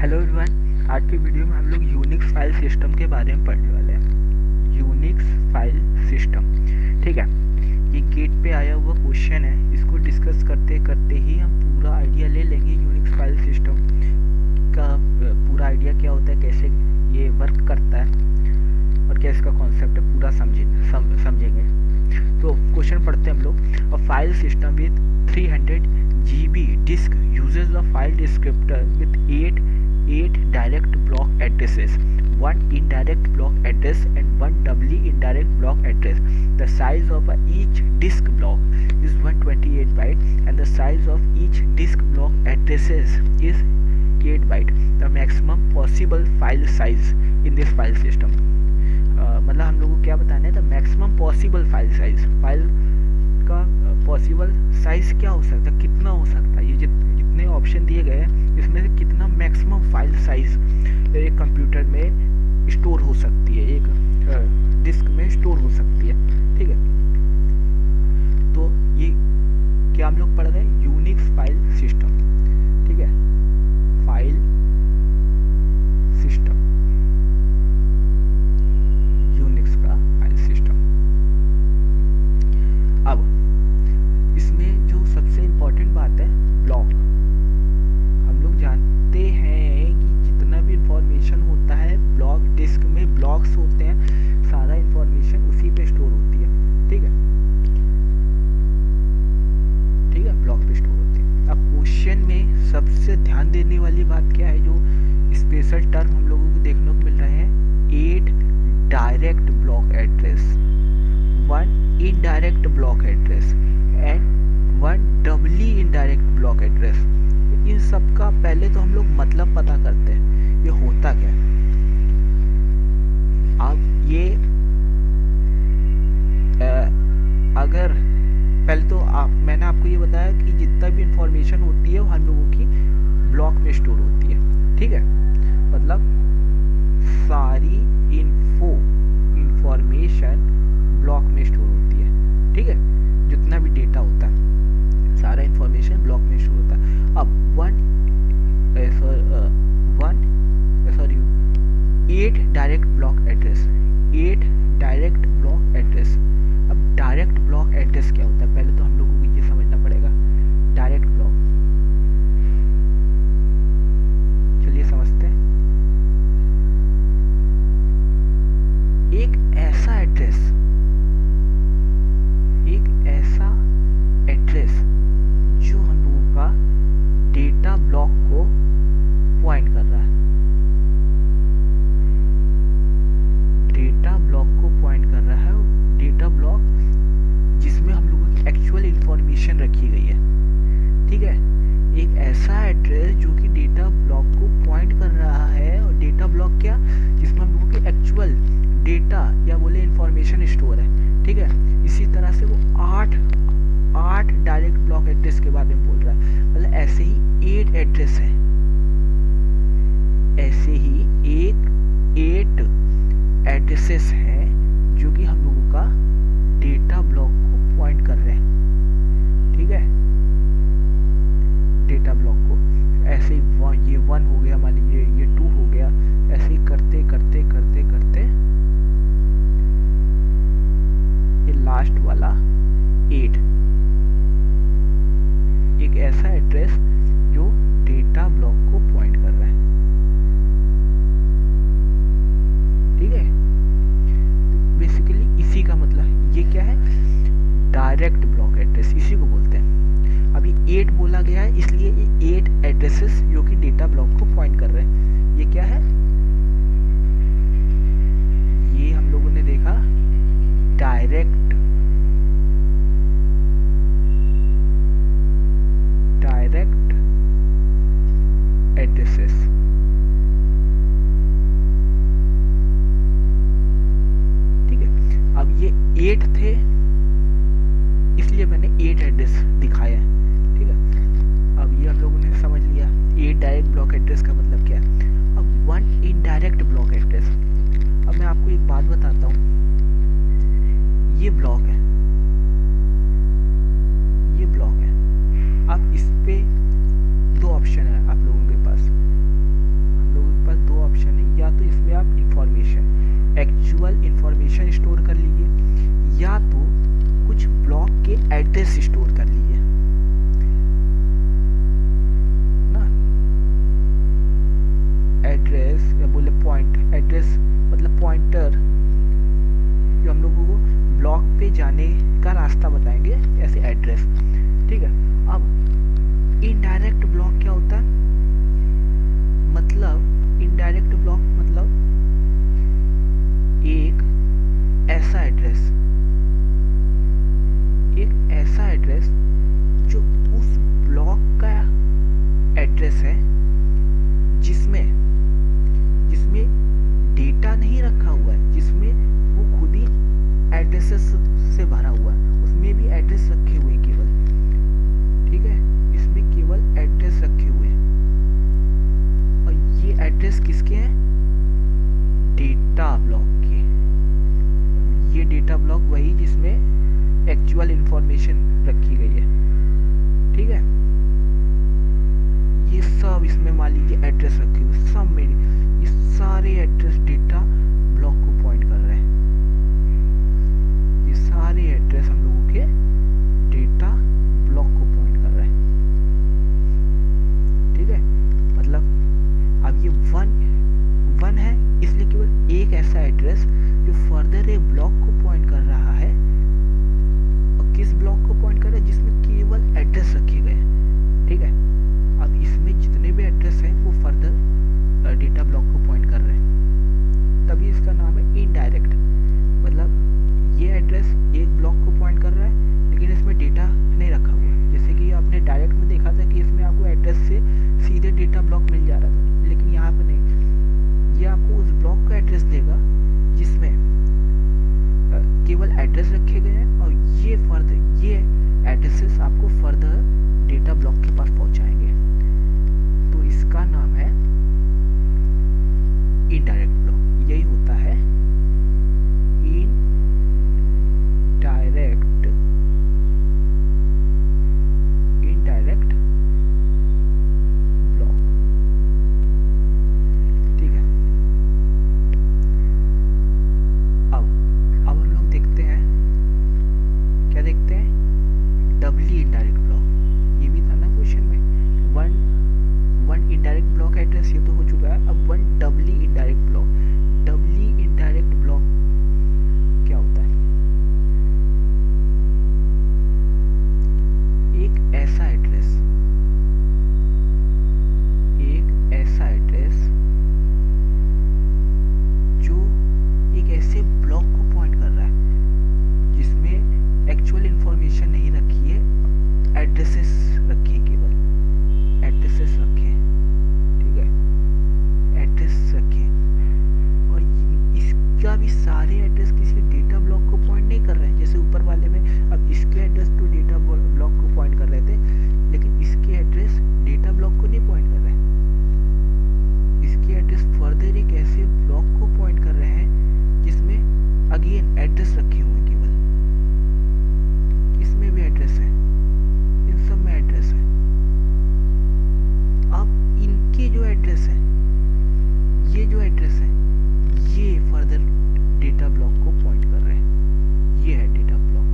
Hello everyone, आज की video में हम लोग यूनिक्स फाइल सिस्टम के बारे में पढ़ने वाले हैं। यूनिक्स फाइल सिस्टम, ठीक है। ये गेट पे आया हुआ क्वेश्चन है। इसको डिस्कस करते करते ही हम पूरा आइडिया ले लेंगे यूनिक्स फाइल सिस्टम का। पूरा आइडिया क्या होता है, कैसे ये वर्क करता है और क्या इसका कॉन्सेप्ट है, पूरा समझेंगे। तो क्वेश्चन पढ़ते हैं हम लोग। A file system with 300 GB disk uses a file descriptor with 8 direct block addresses, one indirect block address and one doubly indirect block address. The size of each disk block is 128 byte and the size of each disk block addresses is 8 byte. The maximum possible file size in this file system. मतलब हम लोगों को क्या बताना है, the maximum possible file size. File का possible size क्या हो सकता है, कितना हो सकता है। ये जितने ऑप्शन दिए गए हैं इसमें से कितना मैक्सिमम फाइल साइज एक कंप्यूटर में स्टोर हो सकती है, एक डिस्क में स्टोर हो सकती है, ठीक है। तो ये क्या हम लोग पढ़ रहे हैं, यूनिक्स फाइल सिस्टम, ठीक है। फाइल सिस्टम, यूनिक्स का फाइल सिस्टम। अब इसमें जो सबसे इम्पोर्टेंट बात है, ब्लॉक। हम लोग जानते हैं कि जितना भी इंफॉर्मेशन होता है ब्लॉक डिस्क में ब्लॉक्स होते हैं, सारा इंफॉर्मेशन उसी पे स्टोर होती है, ठीक है, ठीक है, ब्लॉक पे स्टोर होती है। अब क्वेश्चन में सबसे ध्यान देने वाली बात क्या है, जो स्पेशल टर्म हम लोगों को देखने को मिल रहे हैं, 8 direct block address, 1 indirect block address and 1 doubly indirect block address. इन सब का पहले तो हम लोग मतलब पता करते हैं, ये होता क्या है। अब ये अगर पहले तो मैंने आपको ये बताया कि जितना भी इंफॉर्मेशन होती है वो हम लोगों की ब्लॉक में स्टोर होती है, ठीक है। मतलब सारी इंफॉर्मेशन ब्लॉक में स्टोर होती है, ठीक है। जितना भी डेटा होता है सारा इंफॉर्मेशन ब्लॉक में स्टोर होता है। अब 8 direct block address, 8 direct block address. अब डायरेक्ट ब्लॉक एड्रेस क्या होता है, पहले तो हम लोगों को ये समझना पड़ेगा। डायरेक्ट ब्लॉक, चलिए समझते हैं। एक ऐसा एड्रेस जो हम लोगों का डेटा ब्लॉक को पॉइंट कर रहा है, डेटा ब्लॉक को पॉइंट कर रहा है। डेटा ब्लॉक जिसमें हम लोगों की एक्चुअल इंफॉर्मेशन रखी गई है, ठीक है। एक ऐसा एड्रेस जो कि डेटा ब्लॉक को पॉइंट कर रहा है, और डेटा ब्लॉक क्या, जिसमें हम लोगों की एक्चुअल डेटा या बोले इंफॉर्मेशन स्टोर है, ठीक है। इसी तरह से वो 8 डायरेक्ट ब्लॉक एड्रेस के बारे में बोल रहा है। मतलब ऐसे ही 8 एड्रेस है, ऐसे ही 8 एड्रेसेस हैं जो कि हम लोगों का डेटा ब्लॉक को पॉइंट कर रहे हैं, ठीक है। डेटा ब्लॉक को ऐसे ही ये 1 हो गया, मान लीजिए ये 2 हो गया, ऐसे ही करते करते करते करते ये लास्ट वाला 8, एक ऐसा एड्रेस जो डेटा ब्लॉक को पॉइंट कर रहा है, ठीक है। बेसिकली इसी का मतलब ये क्या है, डायरेक्ट ब्लॉक एड्रेस, इसी को बोलते हैं। अभी 8 बोला गया है इसलिए ये 8 एड्रेसेस जो कि डेटा ब्लॉक को पॉइंट कर रहे हैं। ये क्या है, ये हम लोगों ने देखा डायरेक्ट एड्रेसेस, ठीक है। अब ये 8 थे इसलिए मैंने 8 एड्रेस दिखाया है, ठीक है। अब ये हम लोगों ने समझ लिया 8 डायरेक्ट ब्लॉक एड्रेस का मतलब क्या है। अब 1 इनडायरेक्ट ब्लॉक एड्रेस। अब मैं आपको एक बात बताता हूँ, ये ब्लॉक है, ये ब्लॉक है। अब इस पे 2 ऑप्शन है आप लोगों के पास, एड्रेस स्टोर कर लिए ना। एड्रेस या बोले पॉइंट, एड्रेस मतलब पॉइंटर जो हम लोगों को ब्लॉक पे जाने का रास्ता बताएंगे, ऐसे एड्रेस। ठीक है, अब इनडायरेक्ट ब्लॉक क्या होता है? मतलब इनडायरेक्ट ब्लॉक मतलब एक ऐसा एड्रेस, जो उस ब्लॉक का एड्रेस है जिसमें डेटा नहीं रखा हुआ है, जिसमें वो खुद ही एड्रेसेस से भरा हुआ है, उसमें भी एड्रेस रखे हुए हैं केवल। ठीक है, इसमें केवल एड्रेस रखे हुए हैं, और ये एड्रेस किसके हैं? डेटा ब्लॉक के। ये डेटा ब्लॉक वही जिसमें एक्चुअल इंफॉर्मेशन रखी गई है। ठीक है, ये सब इसमें मान लीजिए एड्रेस रखे हुए, सब मेरी ये सारे एड्रेस डेटा ब्लॉक को पॉइंट कर रहे हैं। ये सारे एड्रेस हम लोगों के डेटा ब्लॉक को पॉइंट कर रहे हैं। ठीक है, मतलब अब ये वन है, इसलिए केवल एक ऐसा एड्रेस जो फर्दर एक ब्लॉक को पॉइंट कर रहा है। और किस ब्लॉक को पॉइंट कर रहा है? जिसमें केवल एड्रेस रखे गए हैं। ठीक है, अब इसमें जितने भी एड्रेस हैं वो फर्दर डेटा ब्लॉक को पॉइंट कर रहे हैं, तभी इसका नाम है इनडायरेक्ट। मतलब ये एड्रेस एक ब्लॉक को पॉइंट कर रहा है, लेकिन इसमें डेटा नहीं रखा हुआ। जैसे कि आपने डायरेक्ट में देखा था कि इसमें आपको एड्रेस से सीधे डेटा ब्लॉक मिल जा रहा था, लेकिन यहाँ पे नहीं, ये आपको उस ब्लॉक का एड्रेस देगा जिसमें केवल एड्रेस रखे गए हैं, और ये एड्रेसेस आपको फर्दर डेटा ब्लॉक के पास पहुंचाएंगे। तो इसका नाम है इनडायरेक्ट ब्लॉक। यही होता है इनडायरेक्ट ब्लॉक। ठीक है, अब हम लोग देखते हैं, क्या देखते हैं? डबली इनडायरेक्ट ब्लॉक। ये भी था ना क्वेश्चन में, वन इनडायरेक्ट ब्लॉक एड्रेस, ये तो हो चुका है। अब one doubly indirect block. Doubly indirect block क्या होता है? एक ऐसा एड्रेस जो एक ऐसे ब्लॉक को पॉइंट कर रहा है जिसमें एक्चुअल इंफॉर्मेशन नहीं रखी है, एड्रेसेस रखी, केवल एड्रेसेस रखे। ठीक है, एड्रेस रखे, और इसका भी सारे एड्रेस किसी डेटा ब्लॉक को पॉइंट नहीं कर रहे हैं। जैसे ऊपर वाले में अब इसके एड्रेस तो डेटा ब्लॉक को पॉइंट कर रहे थे, लेकिन इसके एड्रेस डेटा ब्लॉक को नहीं पॉइंट कर रहे हैं। इसके एड्रेस फर्दर एक ऐसे ब्लॉक को पॉइंट कर रहे हैं जिसमें अगेन एड्रेस रखे हुए हैं केवल। इसमें भी एड्रेस है, इन सब में एड्रेस है। अब इनके जो एड्रेस है, ये जो एड्रेस है, ये फर्दर डेटा ब्लॉक को पॉइंट कर रहे हैं। ये है डेटा ब्लॉक,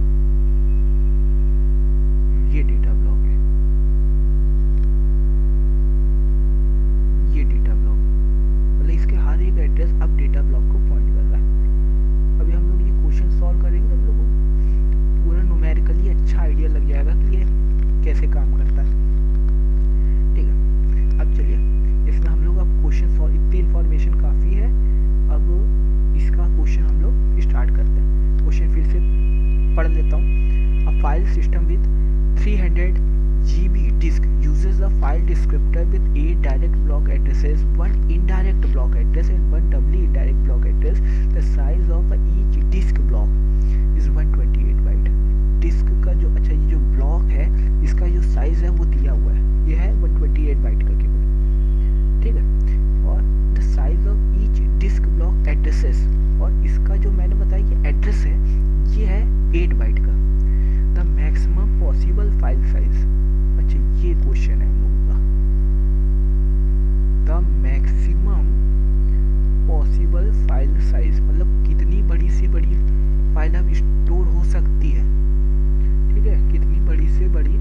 ये डेटा ब्लॉक है, ये डेटा ब्लॉक। मतलब इसके हर एक एड्रेस अब डेटा ब्लॉक को पॉइंट कर रहा है। अभी हम लोग ये क्वेश्चन सॉल्व करेंगे तो हम लोग को पूरा न्यूमेरिकली अच्छा आइडिया लग जाएगा कि ये कैसे काम करता है। ठीक है, अब चलिए इसमें हम लोग अब क्वेश्चन सॉल्व, इतनी इन्फॉर्मेशन काफ़ी है। अब इसका क्वेश्चन हम लोग स्टार्ट करते हैं। क्वेश्चन फिर से पढ़ लेता हूँ। A file system with 300 GB disk uses a file descriptor with 8 direct block addresses, 1 indirect block address and 1 doubly indirect block address. The size of each disk block is 128 byte. Disc का जो ये जो block है, इसका जो size है वो दिया हुआ है, ये है 128 बाइट का केवल। ठीक है, और the size of each disk block addresses, और इसका जो मैंने बताया कि एड्रेस है, ये है 8 बाइट का। The maximum possible file size, अच्छा ये क्वेश्चन है हम लोगों का। The maximum possible file size मतलब कितनी बड़ी से बड़ी फाइल अब स्टोर हो सकती है। ठीक है, कितनी बड़ी से बड़ी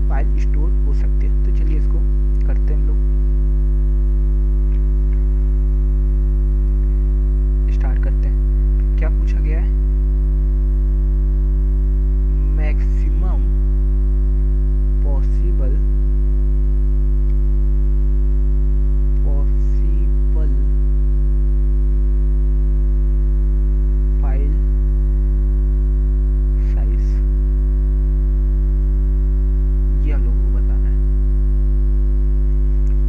फाइल स्टोर हो सकती है। तो चलिए इसको करते हैं हम लोग, स्टार्ट करते हैं। क्या पूछा गया है? मैक्सिमम पॉसिबल फाइल साइज, ये हम लोगों को बताना है।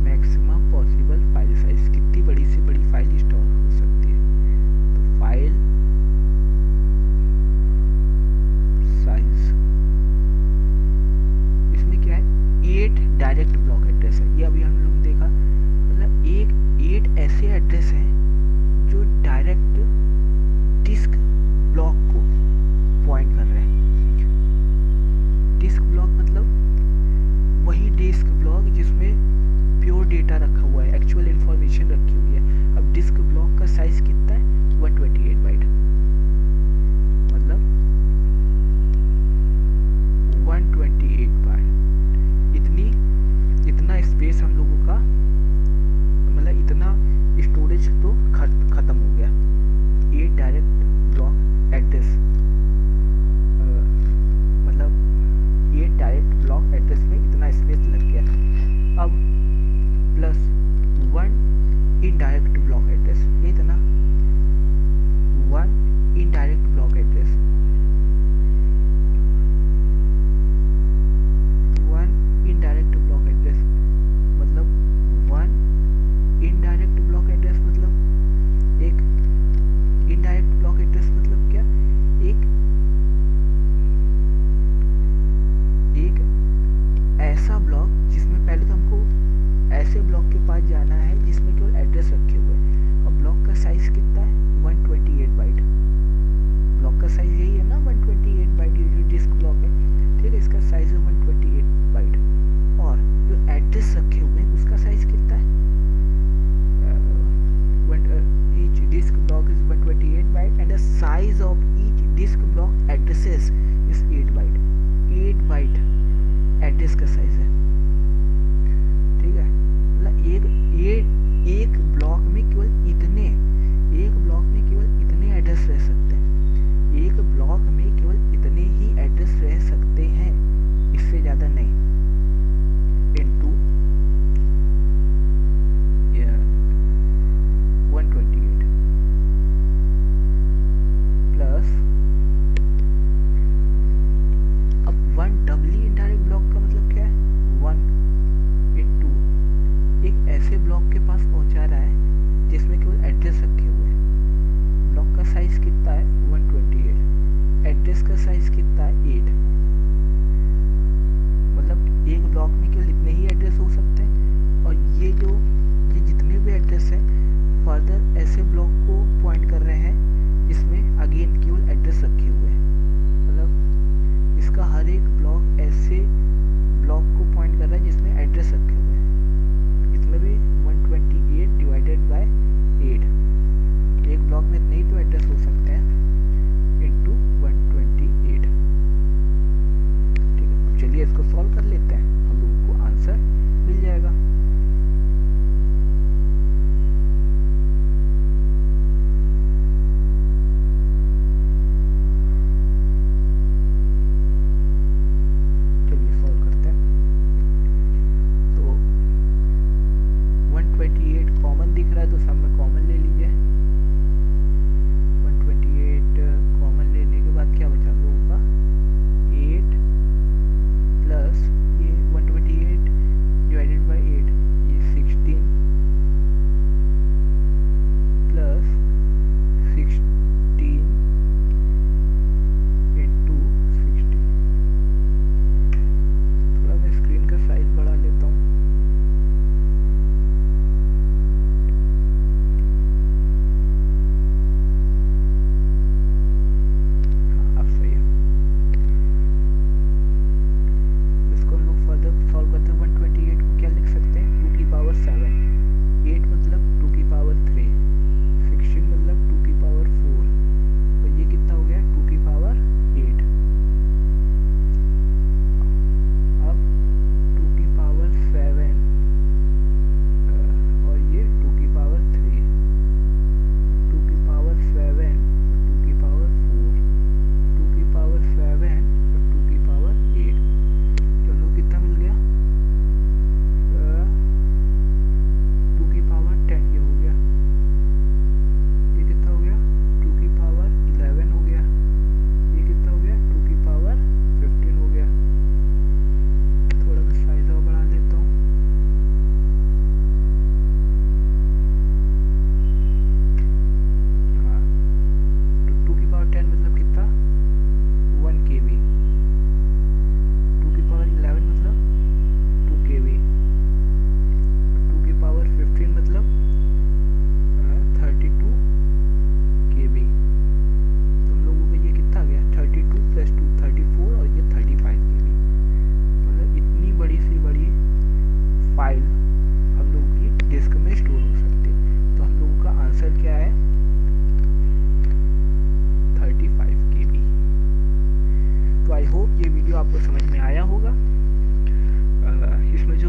मैक्सिमम पॉसिबल फाइल साइज, कितनी बड़ी से बड़ी फाइल स्टोर हो सकती है। तो फाइल साइज, इसमें क्या है, 8 डायरेक्ट ब्लॉक एड्रेस है। ये अभी हम लोग देखा, मतलब 8 ऐसे एड्रेस हैं जो डायरेक्ट डिस्क ब्लॉक को पॉइंट कर रहे हैं। डिस्क ब्लॉक मतलब वही डिस्क ब्लॉक जिसमें प्योर डेटा रखा हुआ है, एक्चुअल इंफॉर्मेशन रखी हुई है। अब डिस्क ब्लॉक का साइज कितना है? 128 बाइट, मतलब 128 बाइट। इतना स्पेस हम लोगों का, मतलब इतना स्टोरेज तो खत्म हो गया। 8 डायरेक्ट ब्लॉक एड्रेस, मतलब 8 डायरेक्ट ब्लॉक एड्रेस में इतना स्पेस लग गया। अब प्लस 1 इनडायरेक्ट ब्लॉक एड्रेस, ये इतना 1 indirect block address, 1 indirect block address मतलब 1 इनडायरेक्ट ब्लॉक एड्रेस मतलब एक इनडायरेक्ट ब्लॉक एड्रेस मतलब क्या, एक ऐसा ब्लॉक जिसमें पहले तो हमको ऐसे ब्लॉक के पास जाना है जिसमें केवल एड्रेस रखे हुए हैं। और ब्लॉक का साइज कितना है? 128 बाइट। ब्लॉक का साइज यही है ना, 128 बाइट, ये जो डिस्क ब्लॉक है, ठीक है, इसका साइज है 128 बाइट। और जो एड्रेस रखे हुए हैं उसका साइज कितना है? each disk block is 128 byte and the size of each disk block addresses is 8 byte। 8 bite address का साइज है, ठीक है। मतलब एक ब्लॉक में केवल इतने एड्रेस रह सकते हैं। एक ब्लॉक में केवल इतने ही एड्रेस रह सकते हैं, इससे ज़्यादा नहीं। इनटू 128 प्लस, अब 1 डबली इनडायरेक्ट ब्लॉक का मतलब क्या है? 1 इनटू एक ऐसे ब्लॉक के पास पहुंचा रहा है जिसमें केवल एड्रेस रखे हुए हैं। ब्लॉक का साइज कितना है? 128। एड्रेस का साइज कितना है? 8। मतलब एक ब्लॉक में केवल इतने ही एड्रेस हो सकते हैं। और ये जितने भी एड्रेस हैं फर्दर ऐसे ब्लॉक को पॉइंट कर रहे हैं जिसमें अगेन केवल एड्रेस रखे हुए हैं। मतलब इसका हर एक ब्लॉक ऐसे ब्लॉक को पॉइंट कर रहा है जिसमें एड्रेस रखे हुए हैं। इसमें भी 128 डिवाइडेड बाय 8, एक ब्लॉक में इतने ही तो एड्रेस हो सकते हैं, इंटू 128। ठीक है, अब चलिए इसको सॉल्व कर लेते हैं, हम लोगों को आंसर मिल जाएगा।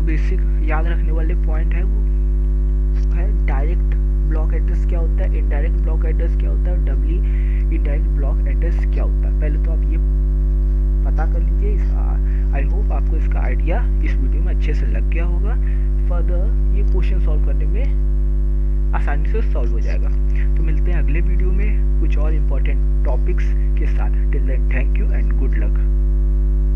बेसिक याद रखने वाले पॉइंट है वो है डायरेक्ट ब्लॉक एड्रेस क्या होता है, इनडायरेक्ट ब्लॉक एड्रेस क्या होता है, डबली इनडायरेक्ट ब्लॉक एड्रेस क्या होता है। पहले तो आप ये पता कर लीजिए। आई होप आपको इसका आइडिया इस वीडियो में अच्छे से लग गया होगा। फर्दर ये क्वेश्चन सॉल्व करने में आसानी से सॉल्व हो जाएगा। तो मिलते हैं अगले वीडियो में कुछ और इम्पोर्टेंट टॉपिक्स के साथ। Till then thank you and good luck.